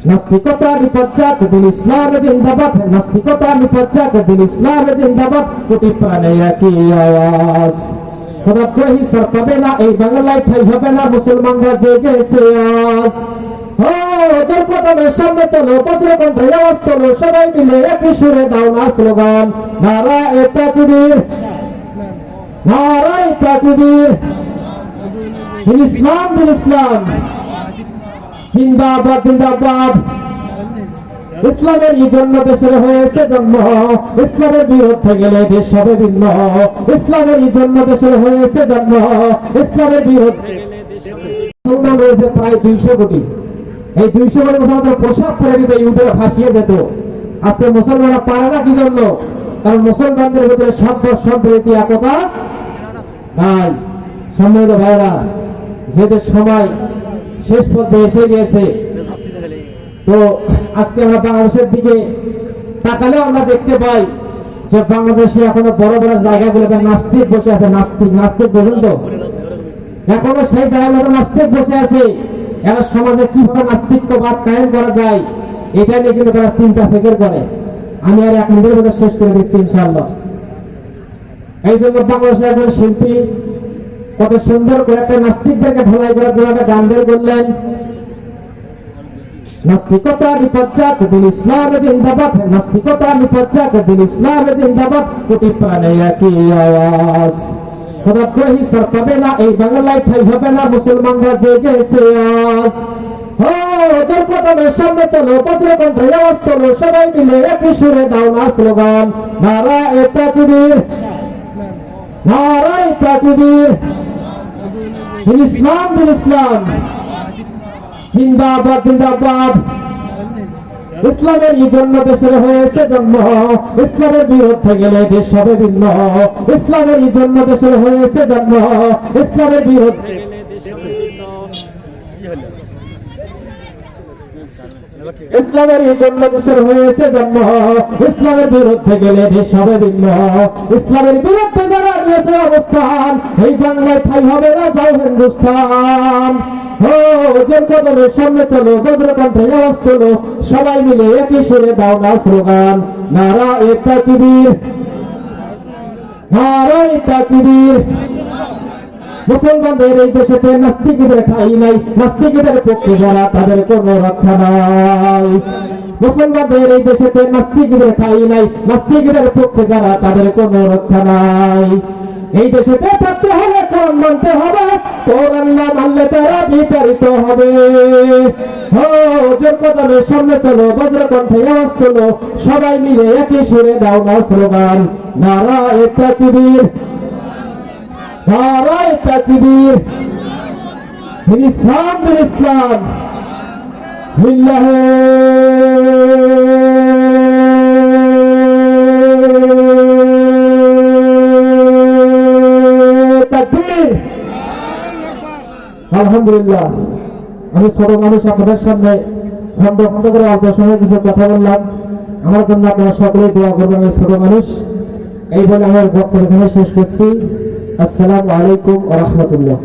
নাস্তিকতা নিপজ্জাক দিন ইসলাম জিন্দাবাদ, নাস্তিকতা নিপজ্জাক দিন ইসলাম জিন্দাবাদ, কোটি প্রাণে একই আওয়াজ। খোদাদ্রোহী সার পাবে না এই বাংলায়, ঠাই হবে না মুসলমানরা জেগেছে আজ। জোর কদমের সামনে চলো, বজ্রকণ্ঠে আওয়াজ তোলো, সবাই মিলে একই সুরে দাও না স্লোগান, নারায়ে তাকবীর, নারায়ে তাকবীর, দিন ইসলাম, দিন ইসলাম জিন্দাবাদ, জিন্দাবাদ। ইসলামের জন্য দেশের হয়েছে জন্ম, ইসলামের বিরুদ্ধে গেলে দেশ হবে ভিন্ন। ইসলামের জন্য দেশের হয়েছে জন্ম, ইসলামের বিরুদ্ধে গেলে দেশ হবে ভিন্ন। রয়েছে প্রায় 200 কোটি। এই 200 কোটি মুসলমান প্রসাব করে দিতে ইউটিউবে ভাসিয়ে যেত। আজকে মুসলমানরা পারে না কি জন্য? কারণ মুসলমানদের ভিতরে সম্প্রীতি একতা নাই। সম্মানিত ভাইরা, যেদের সময় শেষ পর্যায়ে এসে গিয়েছে, তো আজকে আমরা বাংলাদেশের দিকে তাকালে আমরা দেখতে পাই যে বাংলাদেশে এখনো বড় বড় জায়গাগুলোতে নাস্তিক বসে আছে। নাস্তিক পর্যন্ত এখনো সেই জায়গাগুলোতে নাস্তিক বসে আছে। এরা সমাজে কিভাবে নাস্তিকবাদ কায়েম করা যায় এটা নিয়ে কিন্তু তারা চিন্তা ফিকির করে। আমি আর 1 মিনিটের মধ্যে শেষ করে দিচ্ছি ইনশাআল্লাহ। এই জন্য বাংলাদেশের একজন শিল্পী কত সুন্দর করে একটা নাস্তিকদেরকে ঢালাই করার জন্য একটা গান বের করলেন। নাস্তিকতা নিপজ্জাক দিন ইসলাম জিন্দাবাদ, নাস্তিকতা নিপজ্জাক দিন ইসলাম জিন্দাবাদ, কোটি প্রাণে একই আওয়াজ। খোদাদ্রোহী সার পাবে না এই বাংলায়, ঠাই হবে না মুসলমানরা জেগেছে আজ। জোর কদমের সামনে চলো, বজ্রকণ্ঠে আওয়াজ তোলো, সবাই মিলে একই সুরে দাও না স্লোগান, নারায়ে তাকবীর, নারায়ে তাকবীর, দিন ইসলাম, দিন ইসলাম জিন্দাবাদ, জিন্দাবাদ। ইসলামের জন্য দেশের হয়েছে জন্ম, ইসলামের বিরুদ্ধে গেলে দেশ হবে ভিন্ন। ইসলামের জন্য দেশের হয়েছে জন্ম, ইসলামের বিরুদ্ধে গেলে দেশ হবে ভিন্ন। ইসলামের জন্য দেশের হয়েছে জন্ম, ইসলামের বিরুদ্ধে গেলে দেশ হবে ভিন্ন। ইসলামের বিরুদ্ধে যারা নিয়েছে অবস্থান, এই বাংলায় ঠাই হবে না যাও হিন্দুস্তান। জোর কদমের সামনে চলো, বজ্রকণ্ঠে আওয়াজ তোলো, সবাই মিলে একই সুরে দাও না স্লোগান, নারায়ে তাকবীর, নারায়ে তাকবীর। মুসলমানদের এই দেশেতে নাস্তিকদের ঠাই নাই, নাস্তিকদের পক্ষে যারা তাদের কোনো রক্ষা নাই। মুসলমানদের এই দেশেতে নাস্তিকদের ঠাই নাই, নাস্তিকদের পক্ষে যারা তাদের কোনো রক্ষা নাই। এই দেশেতে থাকতে হলে কোরআন মানতে হবে, কোরআন না মানলে তারা বিতাড়িত হবে। জোর কদমের সামনে চলো, বজ্রকণ্ঠে আওয়াজ তোলো, সবাই মিলে একই সুরে দাও না স্লোগান, নারায়ে তাকবীর, নারায়ে তাকবীর, দিন ইসলাম, দিন ইসলাম লিল্লাহি তাকবীর। আলহামদুলিল্লাহ, আমি ছোট মানুষ, আপনাদের সামনে খন্ড খন্ড করে অল্প সময় কিছু কথা বললাম। আমার জন্য আপনারা সকলেই দোয়া করবেন। আমি ছোট মানুষ, এই বলে আমার বক্তব্য এখানে শেষ করছি। আসসালামু আলাইকুম ওয়া রাহমাতুল্লাহ।